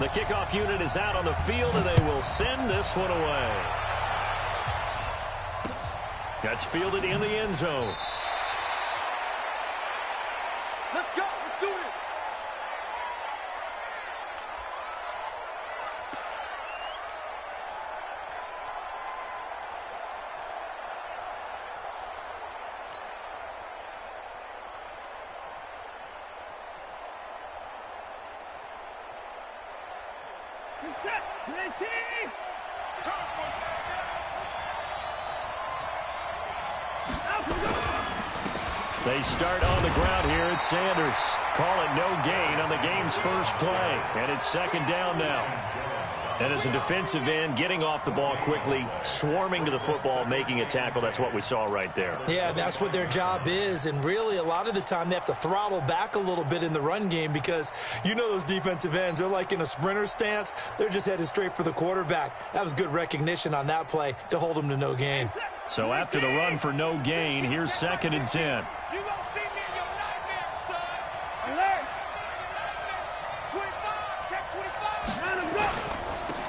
The kickoff unit is out on the field, and they will send this one away. That's fielded in the end zone. Let's go. Let's do it. They start on the ground here at Sanders. Call it no gain on the game's first play. And it's second down now. And as a defensive end, getting off the ball quickly, swarming to the football, making a tackle, that's what we saw right there. Yeah, that's what their job is. And really, a lot of the time, they have to throttle back a little bit in the run game because you know those defensive ends, they're like in a sprinter stance. They're just headed straight for the quarterback. That was good recognition on that play to hold them to no gain. So after the run for no gain, here's 2nd and 10.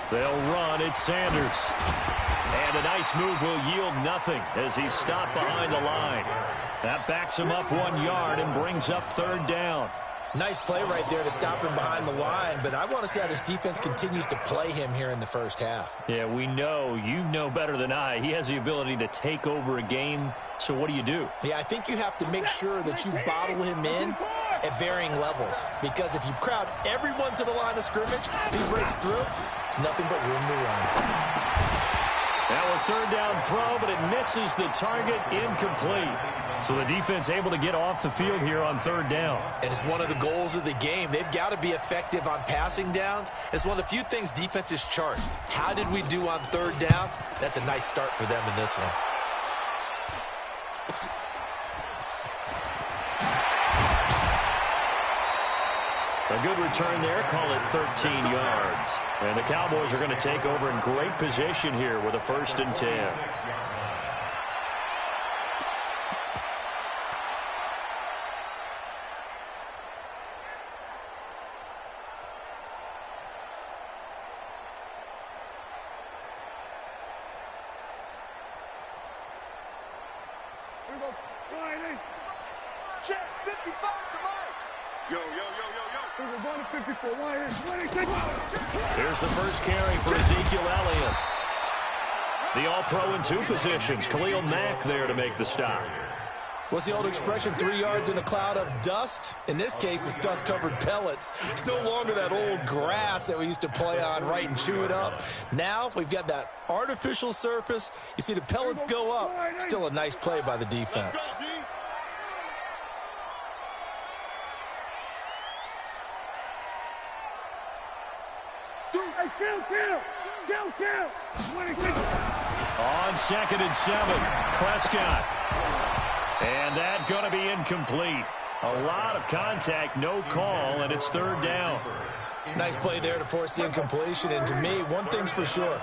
They'll run at Sanders. And a nice move will yield nothing as he's stopped behind the line. That backs him up 1 yard and brings up 3rd down. Nice play right there to stop him behind the line, but I want to see how this defense continues to play him here in the first half. Yeah, we know. You know better than I. He has the ability to take over a game, so what do you do? Yeah, I think you have to make sure that you bottle him in at varying levels, because if you crowd everyone to the line of scrimmage, if he breaks through, there's nothing but room to run. Now a 3rd down throw, but it misses the target, incomplete. So the defense able to get off the field here on 3rd down. And it's one of the goals of the game. They've got to be effective on passing downs. It's one of the few things defenses chart. How did we do on 3rd down? That's a nice start for them in this one. A good return there, call it 13 yards. And the Cowboys are going to take over in great position here with a 1st and 10. Check 55 to Mike. Yo. We're going to 54. Here's the first carry for Ezekiel Elliott. The all-pro in 2 positions. Khalil Mack there to make the stop. What's the old expression, 3 yards in a cloud of dust? In this case, it's dust-covered pellets. It's no longer that old grass that we used to play on, right, and chew it up. Now we've got that artificial surface. You see the pellets go up. Still a nice play by the defense. Kill. On 2nd and 7, Prescott. And that going to be incomplete. A lot of contact, no call, and it's 3rd down. Nice play there to force the incompletion. And to me, one thing's for sure.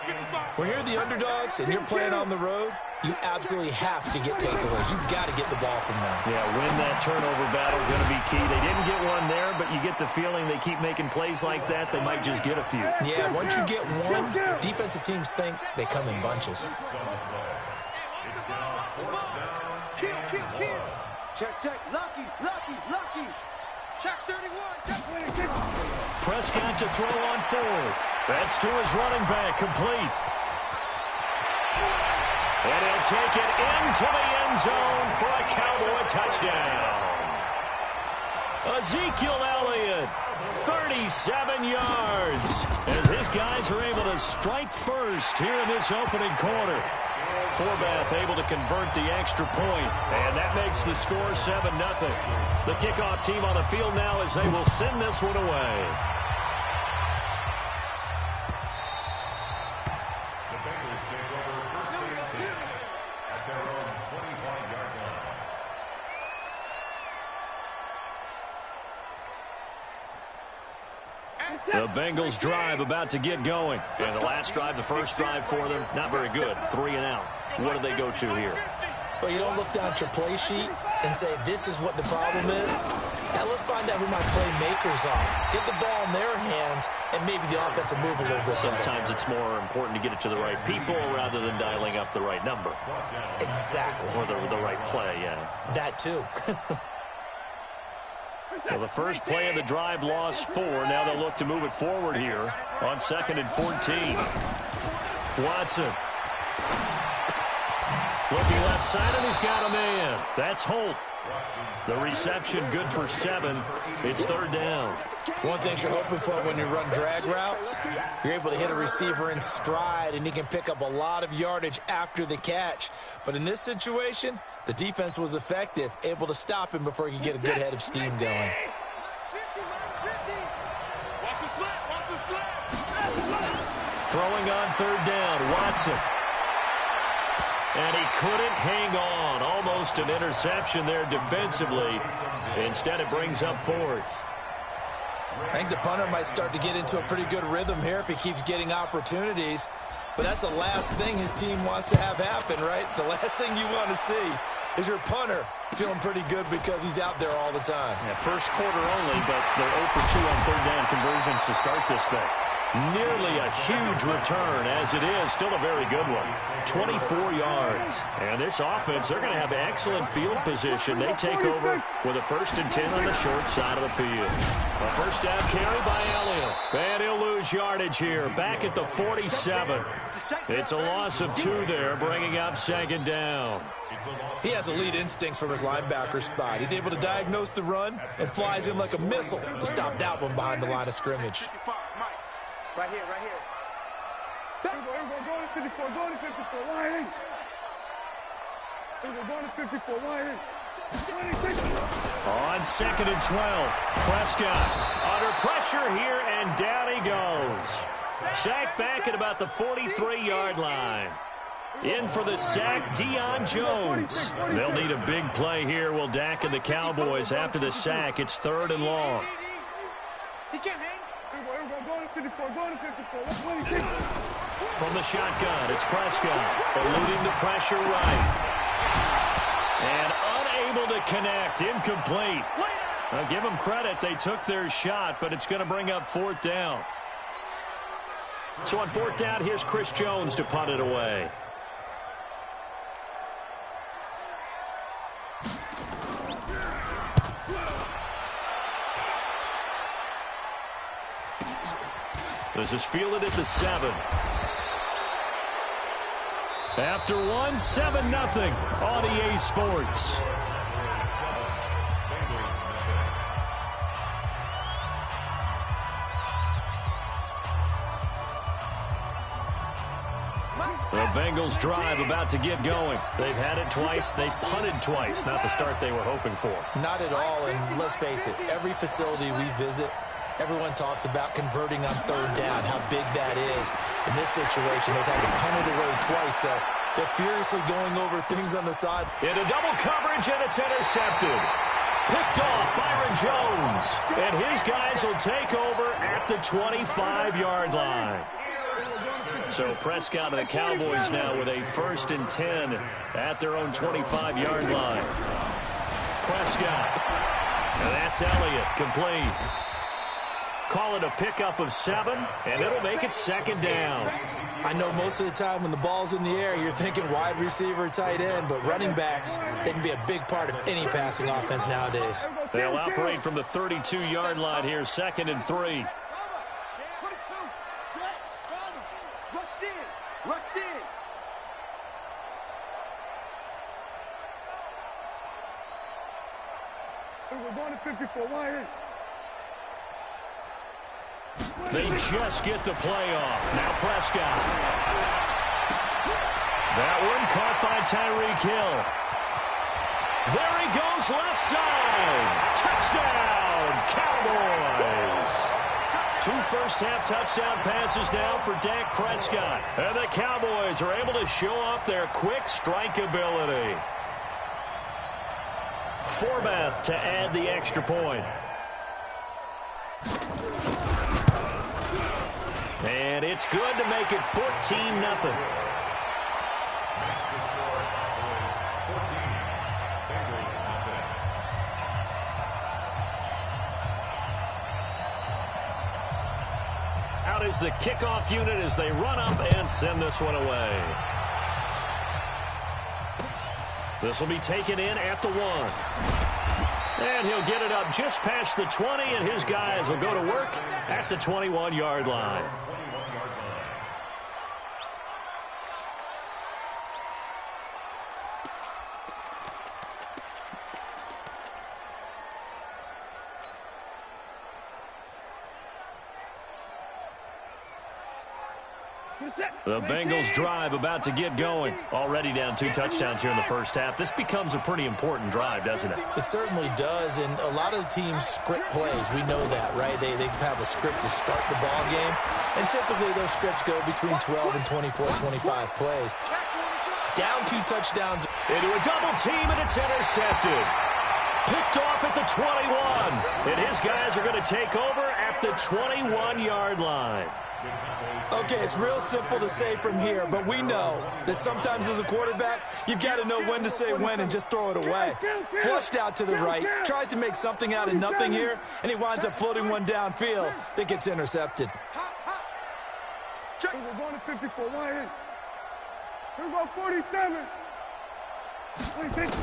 When you're the underdogs and you're playing on the road, you absolutely have to get takeaways. You've got to get the ball from them. Yeah, win that turnover battle, going to be key. They didn't get one there, but you get the feeling they keep making plays like that, they might just get a few. Yeah, once you get one, defensive teams think they come in bunches. Kill. Check. Lucky. Check 31. Prescott to throw on 4th. That's to his running back, complete. And he'll take it into the end zone for a Cowboy touchdown. Ezekiel Elliott, 37 yards, as his guys are able to strike first here in this opening quarter. Forbath able to convert the extra point, and that makes the score 7-0. The kickoff team on the field now as they will send this one away. The Bengals drive about to get going. And the last drive, the first drive for them, not very good. 3 and out. What do they go to here? Well, you don't look down at your play sheet and say, this is what the problem is. Yeah, let's find out who my playmakers are. Get the ball in their hands, and maybe the offense will move a little bit better. Sometimes it's more important to get it to the right people rather than dialing up the right number. Exactly. Or the right play, yeah. That too. Well, the first play of the drive lost 4. Now they'll look to move it forward here on 2nd and 14. Watson. Looking left side, and he's got a man. That's Holt. The reception good for 7. It's 3rd down. One thing you're hoping for when you run drag routes, you're able to hit a receiver in stride, and he can pick up a lot of yardage after the catch. But in this situation, the defense was effective, able to stop him before he could get a good head of steam going. Throwing on 3rd down, Watson. And he couldn't hang on. Almost an interception there defensively. Instead, it brings up 4th. I think the punter might start to get into a pretty good rhythm here if he keeps getting opportunities. But that's the last thing his team wants to have happen, right? The last thing you want to see is your punter feeling pretty good because he's out there all the time. Yeah, first quarter only, but they're 0 for 2 on 3rd down conversions to start this thing. Nearly a huge return, as it is. Still a very good one. 24 yards. And this offense, they're going to have excellent field position. They take over with a 1st and 10 on the short side of the field. A first down carry by Elliott. And he'll lose yardage here. Back at the 47. It's a loss of 2 there, bringing up 2nd down. He has elite instincts from his linebacker spot. He's able to diagnose the run and flies in like a missile to stop that one behind the line of scrimmage. Right here, right here. Go to 54, go to 54, line in. Go to 54, line in. On 2nd and 12, Prescott under pressure here, and down he goes. Sacked back at about the 43-yard line. In for the sack, Deion Jones. They'll need a big play here, will Dak and the Cowboys after the sack. It's 3rd and long. He can't hang. From the shotgun, it's Prescott, eluding the pressure right. And unable to connect, incomplete. I'll give them credit, they took their shot, but it's going to bring up 4th down. So on 4th down, here's Chris Jones to punt it away. This is fielded at the 7. After 1, 7-0 on EA Sports. The Bengals drive about to get going. They've had it twice. They've punted twice. Not the start they were hoping for. Not at all, and let's face it, every facility we visit, everyone talks about converting on 3rd down, how big that is. In this situation, they've had to punt it away twice, so they're furiously going over things on the side. Into double coverage, and it's intercepted. Picked off Byron Jones, and his guys will take over at the 25-yard line. So Prescott and the Cowboys now with a 1st and 10 at their own 25-yard line. Prescott, and that's Elliott, complete. Call it a pickup of 7, and it'll make it 2nd down. I know most of the time when the ball's in the air, you're thinking wide receiver, tight end, but running backs, they can be a big part of any passing offense nowadays. They'll operate from the 32-yard line here, 2nd and 3. We're going to 54, line in. They just get the play off. Now Prescott. That one caught by Tyreek Hill. There he goes, left side. Touchdown, Cowboys. 2 first-half touchdown passes now for Dak Prescott. And the Cowboys are able to show off their quick strike ability. Forbath to add the extra point. And it's good to make it 14-0. Cowboys, the kickoff unit, as they run up and send this one away. This will be taken in at the 1. And he'll get it up just past the 20, and his guys will go to work at the 21-yard line. The Bengals drive about to get going. Already down 2 touchdowns here in the first half. This becomes a pretty important drive, doesn't it? It certainly does, and a lot of the teams script plays. We know that, right? They have a script to start the ball game, and typically those scripts go between 12 and 24, 25 plays. Down 2 touchdowns. Into a double team, and it's intercepted. Picked off at the 21, and his guys are going to take over at the 21-yard line. Okay, it's real simple to say from here, but we know that sometimes as a quarterback, you've got to know when to say when and just throw it away. Flushed out to the right, tries to make something out of nothing here, and he winds up floating one downfield that gets intercepted. Check. We're going to 54. One in. Here we go, 47. 26.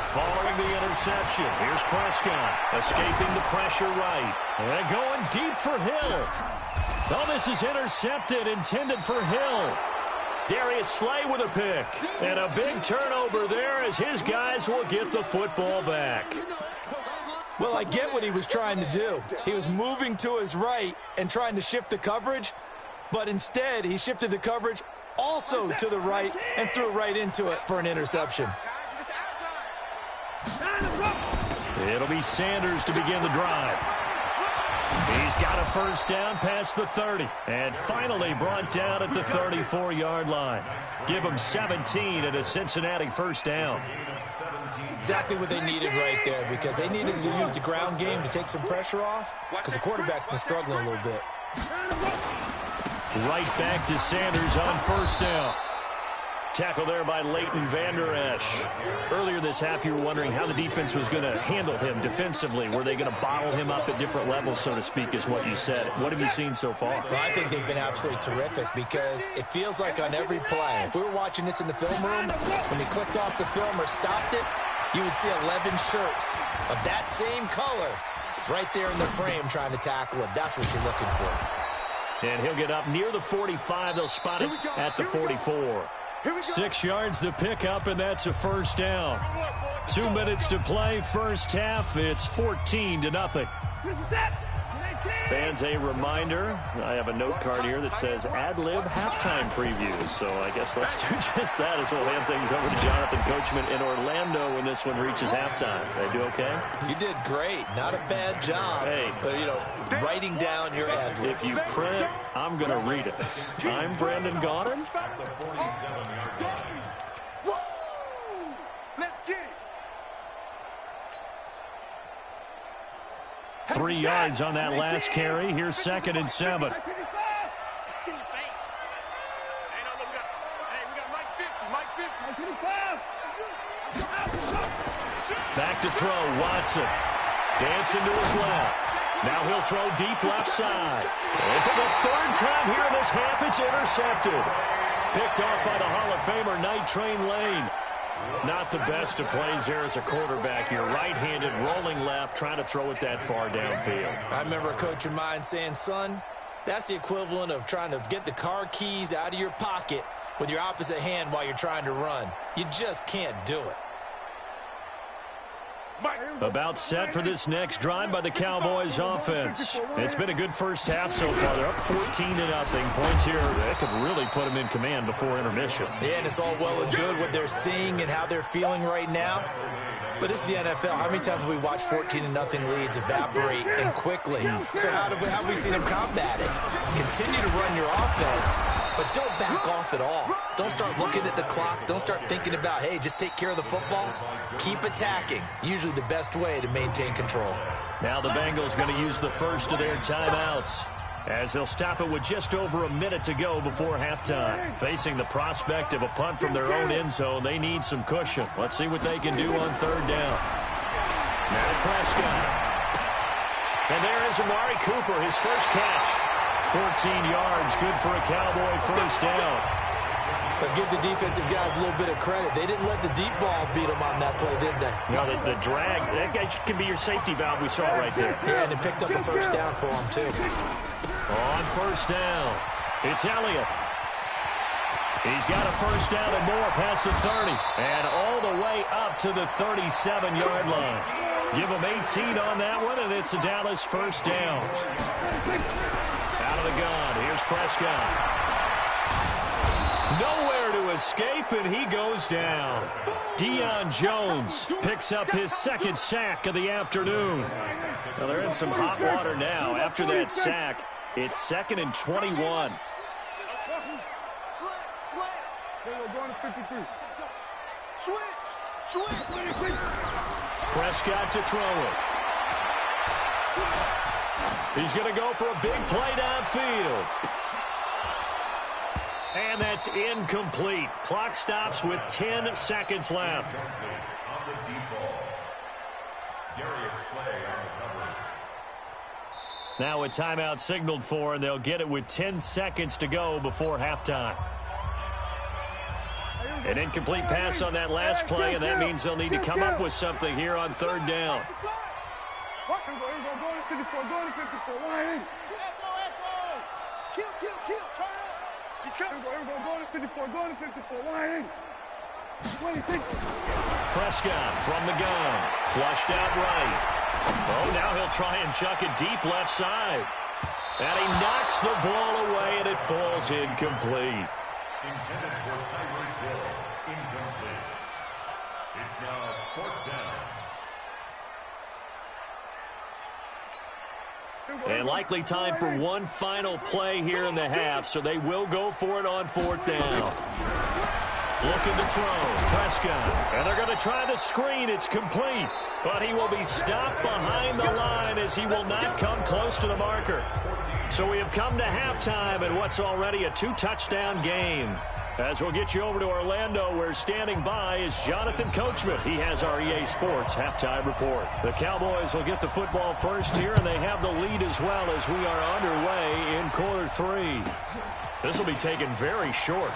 Following the interception, here's Prescott, escaping the pressure right. And going deep for Hill. Oh, this is intercepted, intended for Hill. Darius Slay with a pick. And a big turnover there as his guys will get the football back. Well, I get what he was trying to do. He was moving to his right and trying to shift the coverage, but instead he shifted the coverage also to the right and threw right into it for an interception. It'll be Sanders to begin the drive. He's got a first down past the 30 and finally brought down at the 34-yard line. Give him 17 and a Cincinnati first down. Exactly what they needed right there, because they needed to use the ground game to take some pressure off, because the quarterback's been struggling a little bit. Right back to Sanders on first down. Tackle there by Leighton Vander Esch. Earlier this half, you were wondering how the defense was going to handle him defensively. Were they going to bottle him up at different levels, so to speak, is what you said. What have you seen so far? Well, I think they've been absolutely terrific, because it feels like on every play, if we were watching this in the film room, when he clicked off the film or stopped it, you would see 11 shirts of that same color right there in the frame trying to tackle it. That's what you're looking for. And he'll get up near the 45. They'll spot it at the 44. 6 yards the pickup, and that's a first down. 2 minutes to play, first half. It's 14-0. Fans, a reminder, I have a note card here that says ad-lib halftime previews. So I guess let's do just that as we'll hand things over to Jonathan Coachman in Orlando when this one reaches halftime. Did I do okay? You did great. Not a bad job. Hey. Writing down your ad-lib. If you print, I'm going to read it. I'm Brandon Gaudin. Let's get it. 3 yards on that last carry. Here's 2nd and 7. Back to throw, Watson. Dancing to his left. Now he'll throw deep left side. And for the 3rd time here in this half, it's intercepted. Picked off by the Hall of Famer, Night Train Lane. Not the best of plays there as a quarterback. You're right-handed, rolling left, trying to throw it that far downfield. I remember a coach of mine saying, son, that's the equivalent of trying to get the car keys out of your pocket with your opposite hand while you're trying to run. You just can't do it. About set for this next drive by the Cowboys offense. It's been a good first half so far. They're up 14-0. Points here. That could really put them in command before intermission. Yeah, and it's all well and good what they're seeing and how they're feeling right now. But this is the NFL. How many times have we watched 14-0 leads evaporate and quickly? So how have we seen them combat it? Continue to run your offense, but don't back off at all. Don't start looking at the clock. Don't start thinking about, hey, just take care of the football. Keep attacking. Usually the best way to maintain control. Now the Bengals going to use the first of their timeouts, as they'll stop it with just over a minute to go before halftime. Facing the prospect of a punt from their own end zone, they need some cushion. Let's see what they can do on 3rd down. Now Prescott. And there is Amari Cooper, his first catch. 14 yards, good for a Cowboy first down. But give the defensive guys a little bit of credit. They didn't let the deep ball beat them on that play, did they? No, the drag, that guy can be your safety valve. We saw it right there. Yeah, and it picked up a first down for them, too. On first down, it's Elliott. He's got a first down and more past the 30. And all the way up to the 37-yard line. Give him 18 on that one, and it's a Dallas first down. Out of the gun, here's Prescott. Nowhere to escape, and he goes down. Deion Jones picks up his second sack of the afternoon. Well, they're in some hot water now. After that sack, it's 2nd and 21. Prescott to throw it. He's going to go for a big play downfield. And that's incomplete. Clock stops with 10 seconds left. Now a timeout signaled for, and they'll get it with 10 seconds to go before halftime. An incomplete pass on that last play, and that means they'll need to come up with something here on third down. Prescott from the gun. Flushed out right. Oh, now he'll try and chuck it deep left side. And he knocks the ball away, and it falls incomplete. Intended for Tyreek Hill. Incomplete. It's now 4th down. And likely time for one final play here in the half, so they will go for it on 4th down. Looking to throw. Prescott. And they're going to try the screen. It's complete. But he will be stopped behind the line as he will not come close to the marker. So we have come to halftime in what's already a 2-touchdown game. As we'll get you over to Orlando, where standing by is Jonathan Coachman. He has our EA Sports halftime report. The Cowboys will get the football first here, and they have the lead as well as we are underway in quarter 3. This will be taken very short.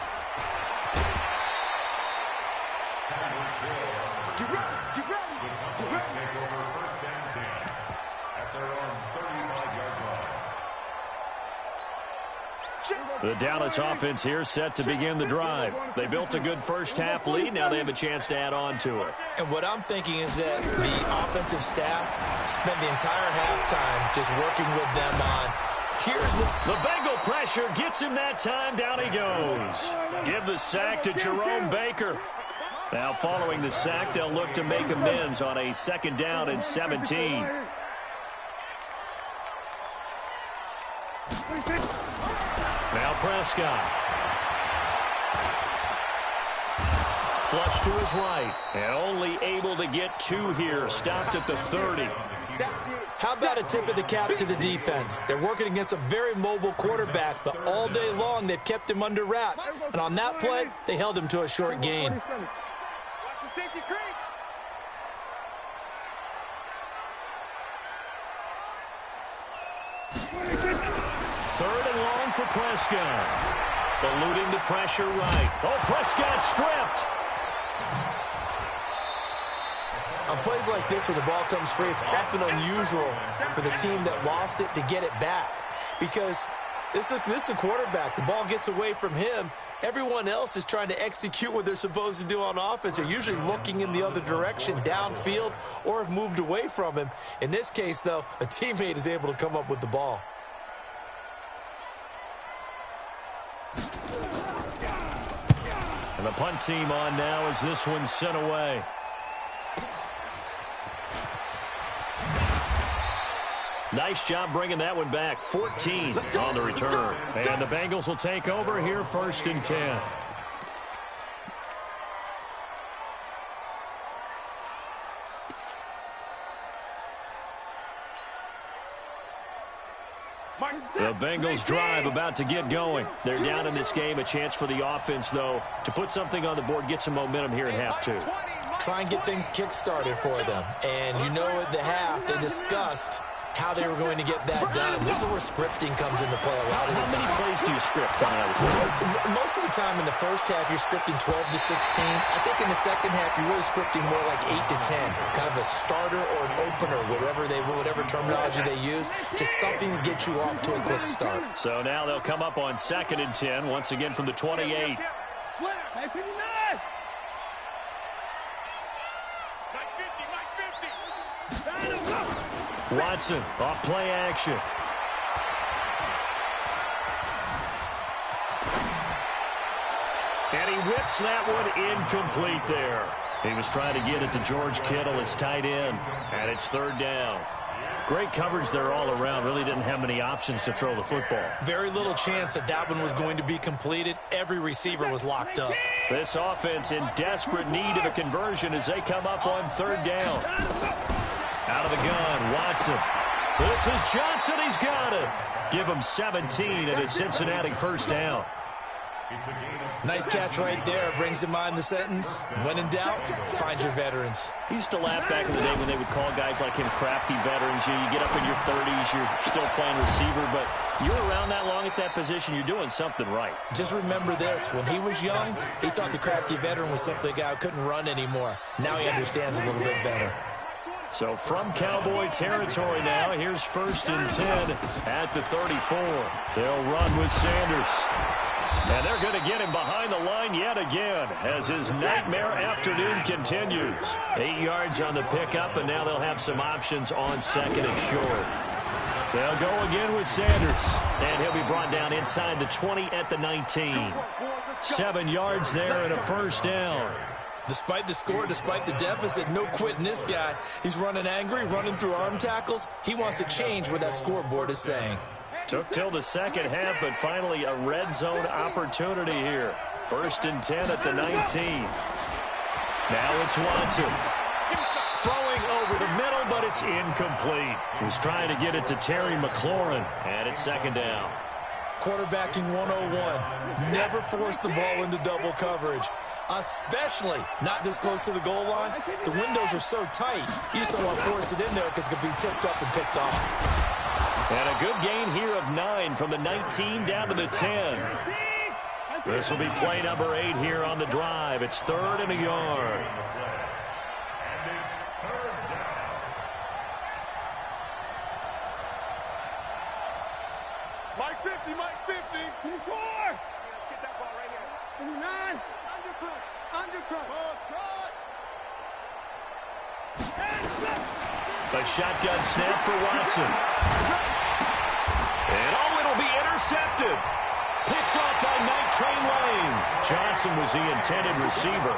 The Dallas offense here set to begin the drive. They built a good first-half lead. Now they have a chance to add on to it. And what I'm thinking is that the offensive staff spent the entire halftime just working with them on, here's what... The Bengal pressure gets him that time. Down he goes. Give the sack to Jerome Baker. Now following the sack, they'll look to make amends on a 2nd down and 17. Now Prescott. Flush to his right. And only able to get 2 here. Stopped at the 30. How about a tip of the cap to the defense? They're working against a very mobile quarterback, but all day long they've kept him under wraps. And on that play, they held him to a short gain. Watch the safety creep. Third and long for Prescott. Eluding the pressure right. Oh, Prescott stripped. On plays like this, where the ball comes free, it's often unusual for the team that lost it to get it back. Because this is the quarterback. The ball gets away from him. Everyone else is trying to execute what they're supposed to do on offense. They're usually looking in the other direction, downfield, or have moved away from him. In this case, though, a teammate is able to come up with the ball. And the punt team on now as this one's sent away. Nice job bringing that one back. 14 on the return. And the Bengals will take over here 1st and 10. The Bengals drive about to get going. They're down in this game. A chance for the offense, though, to put something on the board, get some momentum here in half 2. Try and get things kick-started for them. And you know at the half, they discussed how they were going to get that done. This is where scripting comes into play a lot of the time. How many plays do you script coming out of the Most of the time in the first half, you're scripting 12 to 16. I think in the second half, you're really scripting more like 8 to 10. Kind of a starter or an opener, whatever terminology they use. Just something to get you off to a quick start. So now they'll come up on 2nd and 10, once again from the 28. Slap, hey, 59. Watson off play action. And he whips that one incomplete there. He was trying to get it to George Kittle, his tight end, and it's 3rd down. Great coverage there all around. Really didn't have many options to throw the football. Very little chance that one was going to be completed. Every receiver was locked up. This offense in desperate need of a conversion as they come up on 3rd down. Out of the gun, Watson. This is Johnson. He's got it. Give him 17 at his Cincinnati 1st down. Nice catch right there. Brings to mind the sentence, when in doubt, find your veterans. He used to laugh back in the day when they would call guys like him crafty veterans. You get up in your 30s, you're still playing receiver, but you're around that long at that position, you're doing something right. Just remember this. When he was young, he thought the crafty veteran was simply a guy who couldn't run anymore. Now he understands a little bit better. So from Cowboy territory now, here's 1st and 10 at the 34. They'll run with Sanders. And they're going to get him behind the line yet again as his nightmare afternoon continues. 8 yards on the pickup, and now they'll have some options on 2nd and short. They'll go again with Sanders. And he'll be brought down inside the 20 at the 19. 7 yards there and a 1st down. Despite the score, despite the deficit, no quitting this guy. He's running angry, running through arm tackles. He wants to change what that scoreboard is saying. Took till the 2nd half, but finally a red zone opportunity here. 1st and 10 at the 19. Now it's Watson. Throwing over the middle, but it's incomplete. He was trying to get it to Terry McLaurin, and it's 2nd down. Quarterbacking 101. Never force the ball into double coverage. Especially not this close to the goal line. The windows are so tight, you just don't want to force it in there because it could be tipped up and picked off. And a good gain here of 9 from the 19 down to the 10. This will be play number 8 here on the drive. It's 3rd and a yard. Mike 50, Mike 50. 24. Let's get that ball right here. 59. Undercut. A shotgun snap for Watson. And it'll be intercepted. Picked off by Night Train Lane. Johnson was the intended receiver.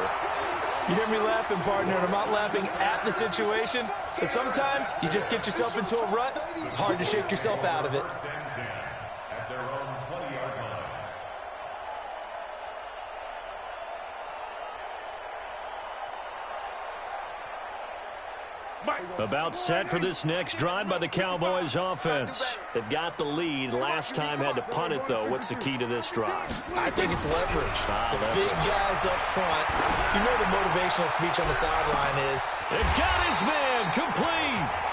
You hear me laughing, partner, and I'm not laughing at the situation, but sometimes you just get yourself into a rut. It's hard to shake yourself out of it. About set for this next drive by the Cowboys offense. They've got the lead. Last time had to punt it, though. What's the key to this drive? I think it's leverage. The big guys up front. You know the motivational speech on the sideline is, It got his man complete.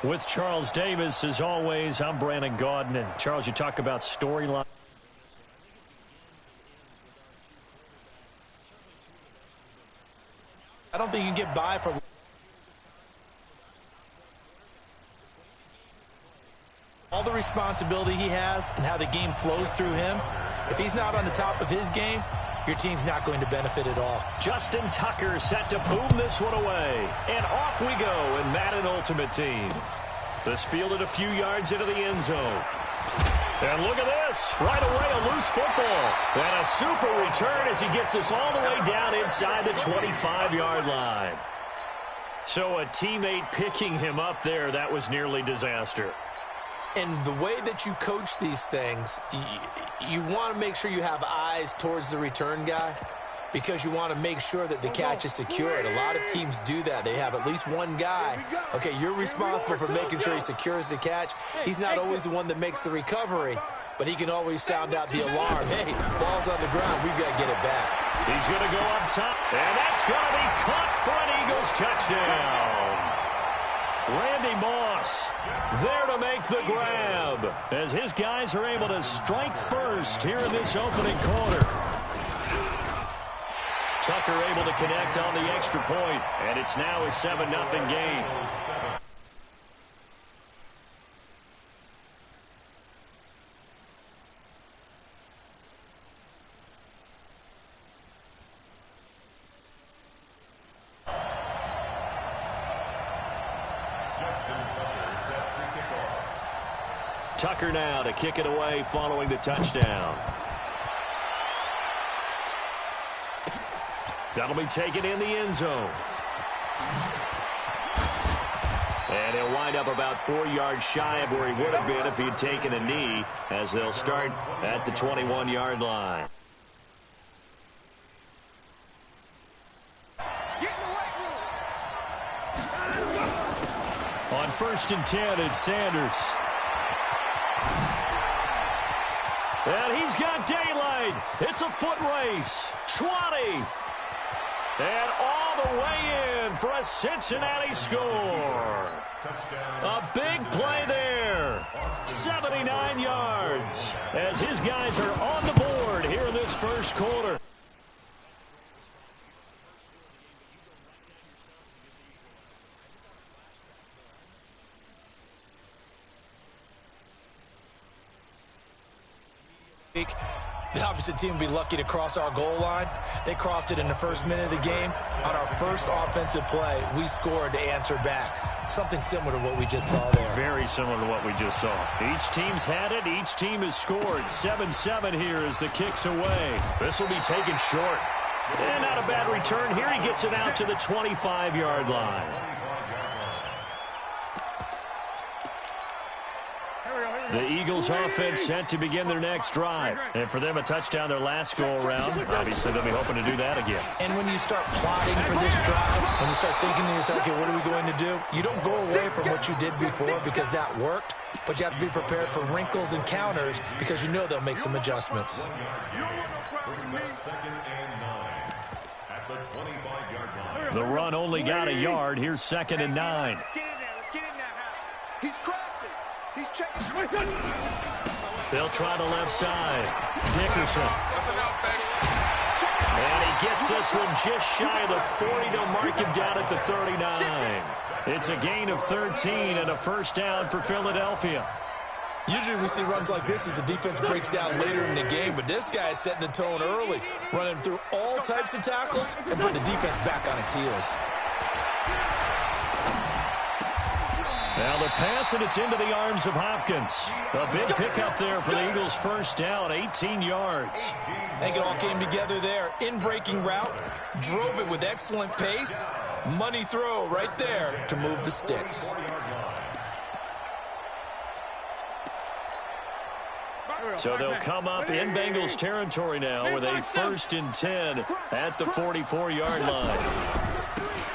With Charles Davis, as always, I'm Brandon Gaudin. And Charles, you talk about storyline. I don't think you can get by for all the responsibility he has and how the game flows through him. If he's not on the top of his game, your team's not going to benefit at all. Justin Tucker set to boom this one away. And off we go in Madden Ultimate Team. This fielded a few yards into the end zone. And look at this. Right away, a loose football. And a super return as he gets us all the way down inside the 25-yard line. So a teammate picking him up there, that was nearly disaster. And the way that you coach these things, you want to make sure you have eyes towards the return guy because you want to make sure that the catch is secured. A lot of teams do that. They have at least one guy. Okay, you're responsible for making sure he secures the catch. He's not always the one that makes the recovery, but he can always sound out the alarm. Hey, ball's on the ground. We've got to get it back. He's going to go up top, and that's going to be caught for an Eagles touchdown. Randy Moss there to make the grab as his guys are able to strike first here in this opening quarter. Tucker able to connect on the extra point, and it's now a 7-0 game. Tucker now to kick it away following the touchdown. That'll be taken in the end zone. And he'll wind up about 4 yards shy of where he would have been if he had taken a knee, as they'll start at the 21-yard line. On 1st and 10, it's Sanders. And he's got daylight. It's a foot race. 20. And all the way in for a Cincinnati score. A big play there. 79 yards as his guys are on the board here in this first quarter. The opposite team would be lucky to cross our goal line. They crossed it in the first minute of the game. On our first offensive play, we scored to answer back. Something similar to what we just saw there. Very similar to what we just saw. Each team's had it. Each team has scored. 7-7 here as the kick's away. This will be taken short. And not a bad return here. He gets it out to the 25-yard line. The Eagles offense set to begin their next drive. And for them, a touchdown their last go-around. Obviously, they'll be hoping to do that again. And when you start plotting for this drive, when you start thinking to yourself, okay, what are we going to do? You don't go away from what you did before because that worked, but you have to be prepared for wrinkles and counters because you know they'll make some adjustments. The run only got a yard. Here's 2nd and 9. Let's get in there. He's crossing. He's checking. They'll try the left side. Dickerson. And he gets this one just shy of the 40. They'll mark him down at the 39. It's a gain of 13 and a first down for Philadelphia. Usually we see runs like this as the defense breaks down later in the game, but this guy is setting the tone early, running through all types of tackles and putting the defense back on its heels. Now the pass, and it's into the arms of Hopkins. A big pickup there for the Eagles' first down, 18 yards. I think it all came together there. In-breaking route, drove it with excellent pace. Money throw right there to move the sticks. So they'll come up in Bengals territory now with a 1st and 10 at the 44-yard line.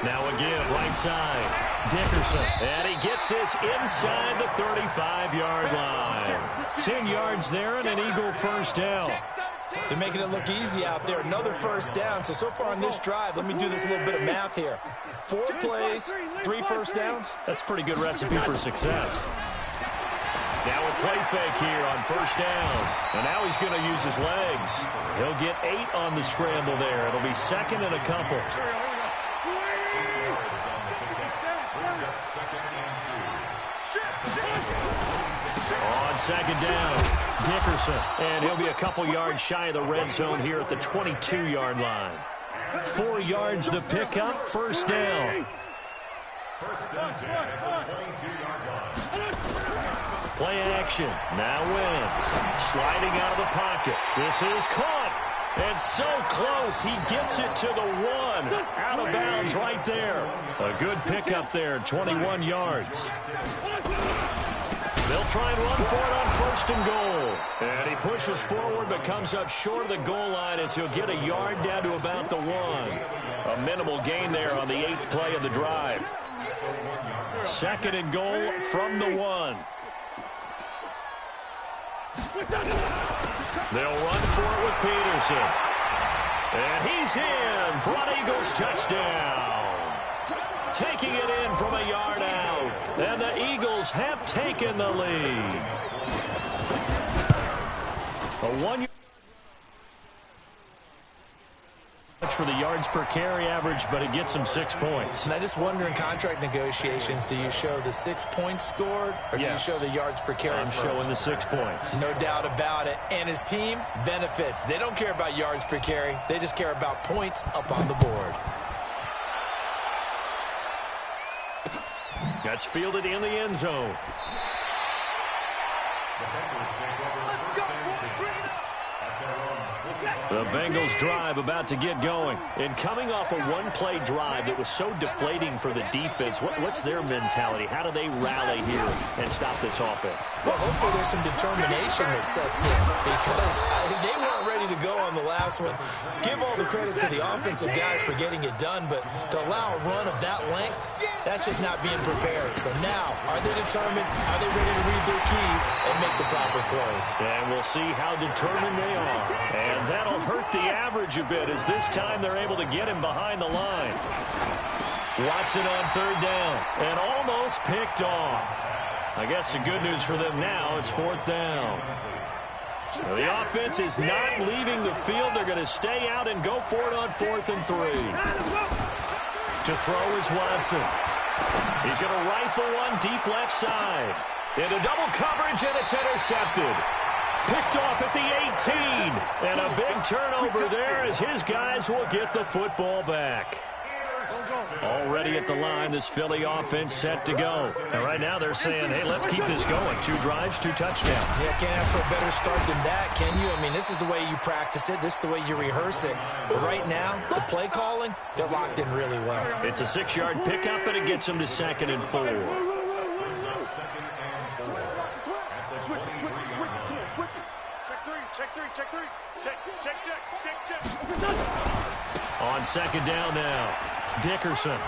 Now a give right side. Dickerson. And he gets this inside the 35-yard line. 10 yards there and an Eagle first down. They're making it look easy out there. Another first down. So far on this drive, let me do this little bit of math here. 4 plays, 3 first downs. That's a pretty good recipe for success. Now a play fake here on first down. And now he's going to use his legs. He'll get 8 on the scramble there. It'll be second and a couple. On second down, Dickerson. And he'll be a couple yards shy of the red zone here at the 22-yard line. 4 yards the pickup, first down. Play action. Now Wentz sliding out of the pocket. This is caught. And so close, he gets it to the 1. Out of bounds right there. A good pickup there, 21 yards. They'll try and run for it on first and goal. And he pushes forward but comes up short of the goal line as he'll get a yard down to about the 1. A minimal gain there on the 8th play of the drive. Second and goal from the 1. They'll run for it with Peterson. And he's in for an Eagles touchdown. Taking it in from a yard out. And the Eagles have taken the lead. A 1 for the yards per carry average, but it gets him 6 points. And I just wonder in contract negotiations, do you show the 6 points scored or do you show the yards per carry? I'm showing the 6 points. No doubt about it. And his team benefits. They don't care about yards per carry. They just care about points up on the board. That's fielded in the end zone. The Bengals drive about to get going. And coming off a one-play drive that was so deflating for the defense, what's their mentality? How do they rally here and stop this offense? Well, hopefully there's some determination that sets in because they weren't ready to go on the last one. Give all the credit to the offensive guys for getting it done, but to allow a run of that length, that's just not being prepared. So now, are they determined? Are they ready to read their keys and make the proper plays? And we'll see how determined they are. And that'll hurt the average a bit as this time they're able to get him behind the line. Watson on third down and almost picked off. I guess the good news for them now, it's fourth down. The offense is not leaving the field. They're going to stay out and go for it on 4th and 3. To throw is Watson. He's going to rifle one deep left side. Into double coverage, and it's intercepted. Picked off at the 18. And a big turnover there as his guys will get the football back. Already at the line, this Philly offense set to go. And right now they're saying, hey, let's keep this going. 2 drives, 2 touchdowns. Yeah, can't ask for a better start than that, can you? I mean, this is the way you practice it. This is the way you rehearse it. But right now, the play calling, they're locked in really well. It's a 6-yard pickup, and it gets them to 2nd and 4. Switch it. Check three. Check. On 2nd down now, Dickerson.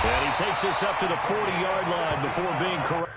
And he takes this up to the 40-yard line before being correct.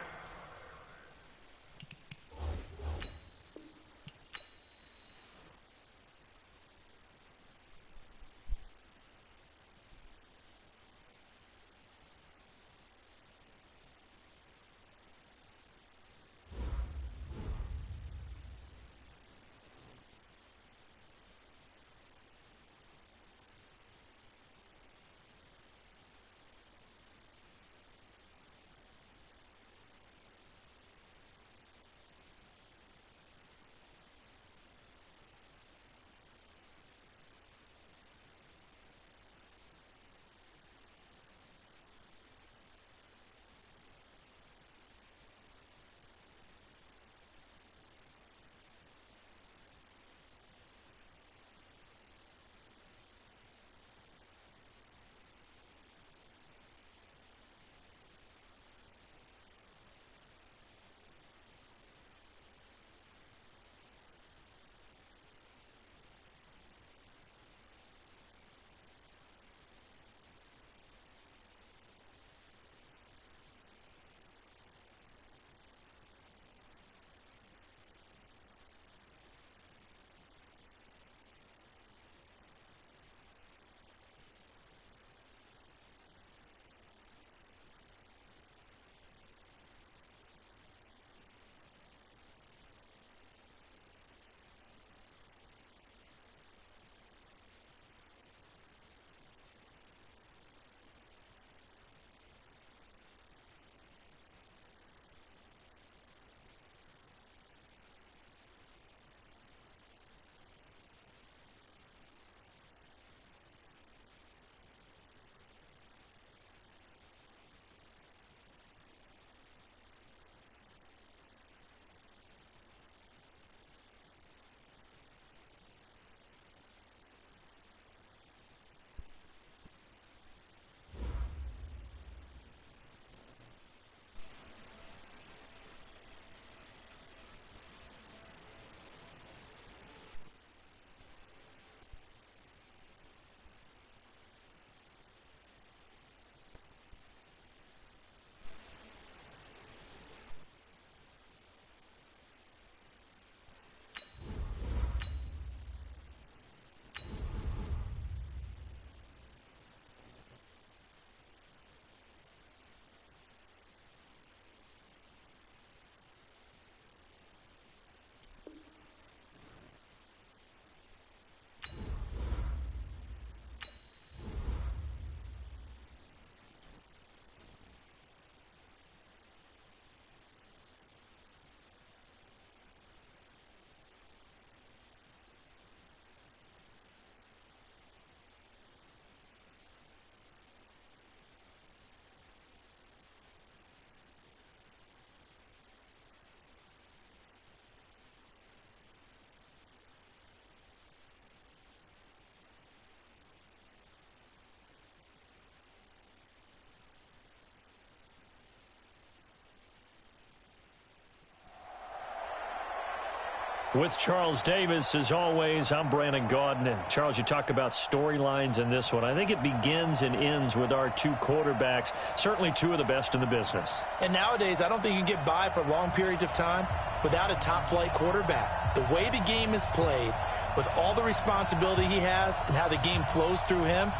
With Charles Davis, as always, I'm Brandon Gaudin. And Charles, you talk about storylines in this one. I think it begins and ends with our two quarterbacks, certainly two of the best in the business. And nowadays, I don't think you can get by for long periods of time without a top-flight quarterback. The way the game is played, with all the responsibility he has and how the game flows through him,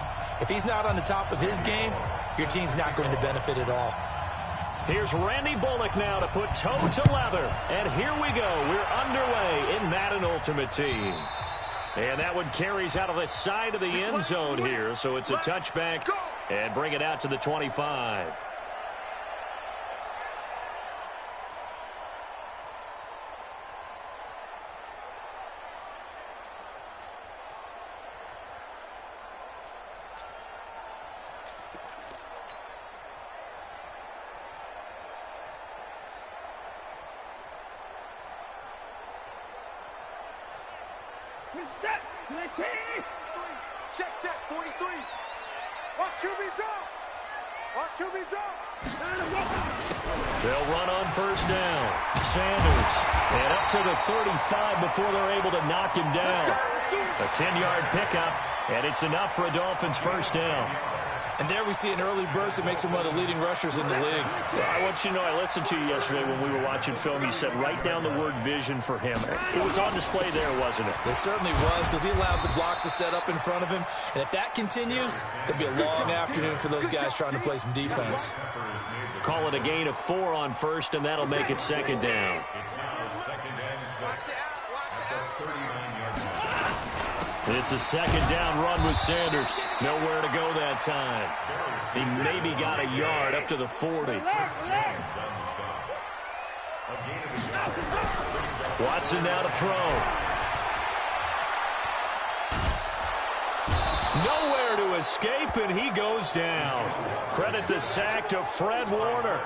if he's not on the top of his game, your team's not going to benefit at all. Here's Randy Bullock now to put toe to leather. And here we go. We're underway in Madden Ultimate Team. And that one carries out of the side of the end zone here. So it's a touchback and bring it out to the 25. Set, 19. Check, 43. Watch QB drop. Watch QB drop. They'll run on first down. Sanders. And up to the 35 before they're able to knock him down. A 10-yard pickup, and it's enough for a Dolphins first down. And there we see an early burst that makes him one of the leading rushers in the league. I want you to know, I listened to you yesterday when we were watching film. You said write down the word vision for him. It was on display there, wasn't it? It certainly was, because he allows the blocks to set up in front of him. And if that continues, it'll be a long afternoon for those guys trying to play some defense. Call it a gain of 4 on first, and that'll make it second down. It's a second down run with Sanders. Nowhere to go that time. He maybe got a yard up to the 40. Watson now to throw. Nowhere to escape, and he goes down. Credit the sack to Fred Warner.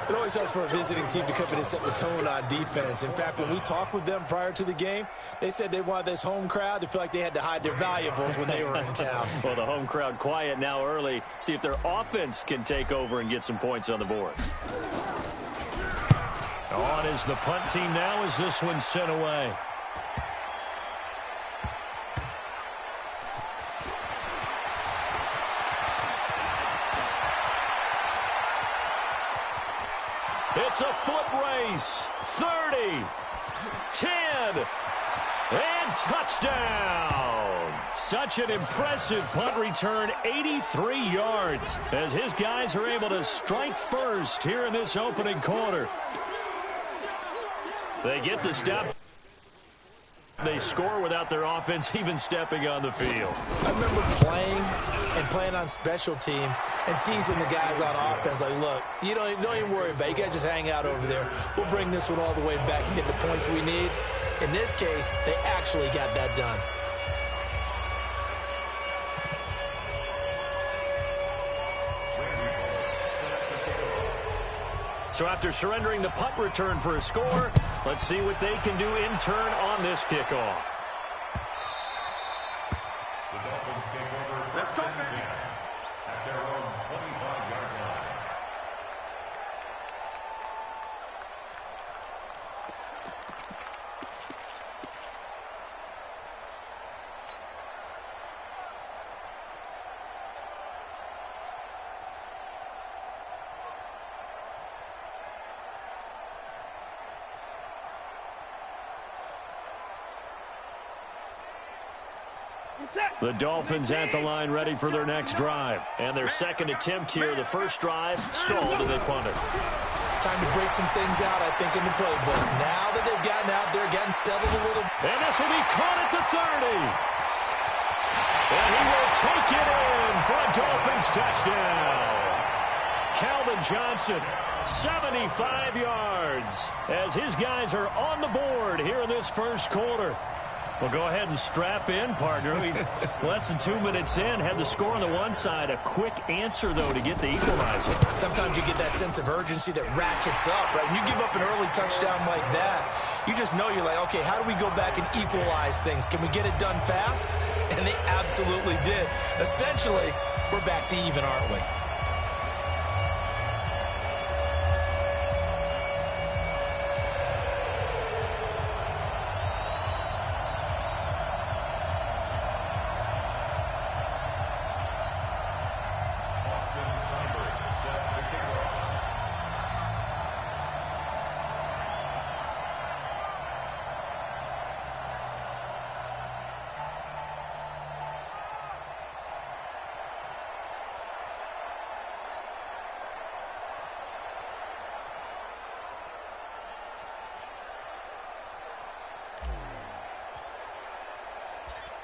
It always helps for a visiting team to come in and set the tone on defense. In fact, when we talked with them prior to the game, they said they wanted this home crowd to feel like they had to hide their valuables when they were in town. Well, the home crowd quiet now early. See if their offense can take over and get some points on the board. On is the punt team now as this one's sent away. It's a foot race. 30, 10, and touchdown. Such an impressive punt return, 83 yards, as his guys are able to strike first here in this opening quarter. They get the stop. They score without their offense even stepping on the field. I remember playing on special teams and teasing the guys on offense like, look, you don't even worry about it. You guys just hang out over there. We'll bring this one all the way back and get the points we need. In this case, they actually got that done. So after surrendering the punt return for a score, let's see what they can do in turn on this kickoff. The Dolphins take over. Let's go, man. At their own 25-yard line. The Dolphins at the line ready for their next drive. And their second attempt here. The first drive stalled and they punted. Time to break some things out, I think, in the playbook. Now that they've gotten out there, gotten settled a little. And this will be caught at the 30. And he will take it in for a Dolphins touchdown. Calvin Johnson, 75 yards, as his guys are on the board here in this first quarter. Well, go ahead and strap in, partner. Less than 2 minutes in, had the score on the one side. A quick answer, though, to get the equalizer. Sometimes you get that sense of urgency that ratchets up, right? When you give up an early touchdown like that, you just know you're like, okay, how do we go back and equalize things? Can we get it done fast? And they absolutely did. Essentially, we're back to even, aren't we?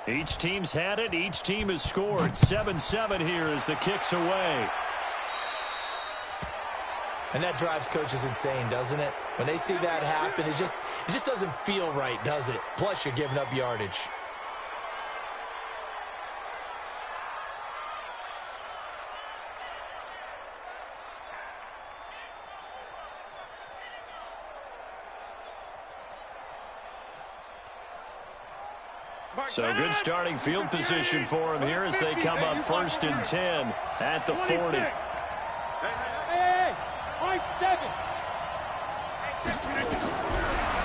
Each team's had it. Each team has scored. 7-7 here as the kick's away. And that drives coaches insane, doesn't it? When they see that happen, it just doesn't feel right, does it? Plus, you're giving up yardage. So good starting field position for him here as they come up 1st and 10 at the 40.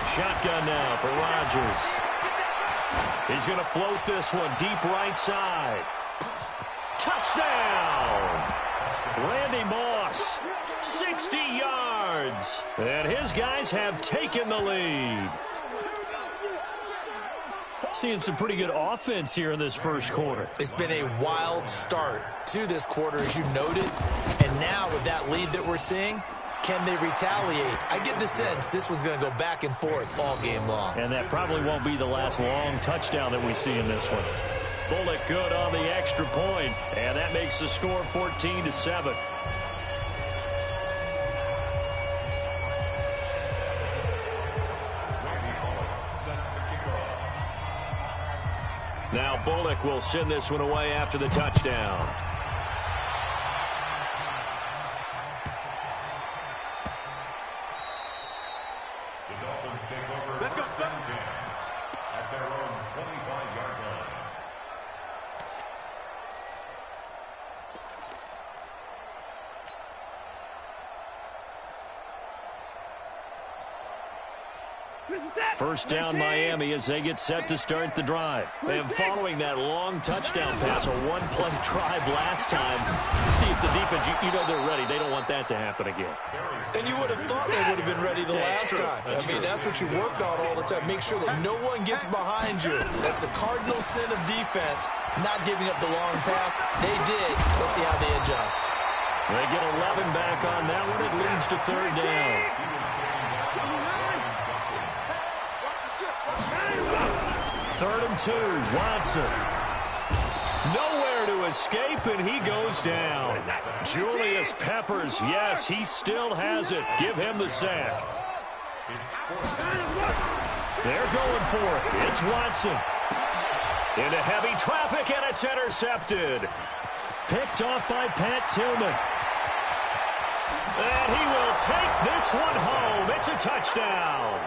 Shotgun now for Rodgers. He's going to float this one deep right side. Touchdown! Randy Moss, 60 yards. And his guys have taken the lead. Seeing some pretty good offense here in this first quarter. It's been a wild start to this quarter, as you noted. And now with that lead that we're seeing, can they retaliate? I get the sense this one's going to go back and forth all game long. And that probably won't be the last long touchdown that we see in this one. Bullock good on the extra point, and that makes the score 14-7. Now Bullock will send this one away after the touchdown. The Dolphins take over. Let's go, at their own 25-yard line. First down Miami as they get set to start the drive. And following that long touchdown pass, a one-play drive last time, see if the defense, you know they're ready. They don't want that to happen again. And you would have thought they would have been ready the last time. That's what you work on all the time. Make sure that no one gets behind you. That's the cardinal sin of defense, not giving up the long pass. They did. Let's see how they adjust. They get 11 back on that one. It leads to 3rd down. 3rd and 2, Watson. Nowhere to escape, and he goes down. Julius Peppers, yes, he still has it. Give him the sack. They're going for it. It's Watson. Into heavy traffic, and it's intercepted. Picked off by Pat Tillman. And he will take this one home. It's a touchdown.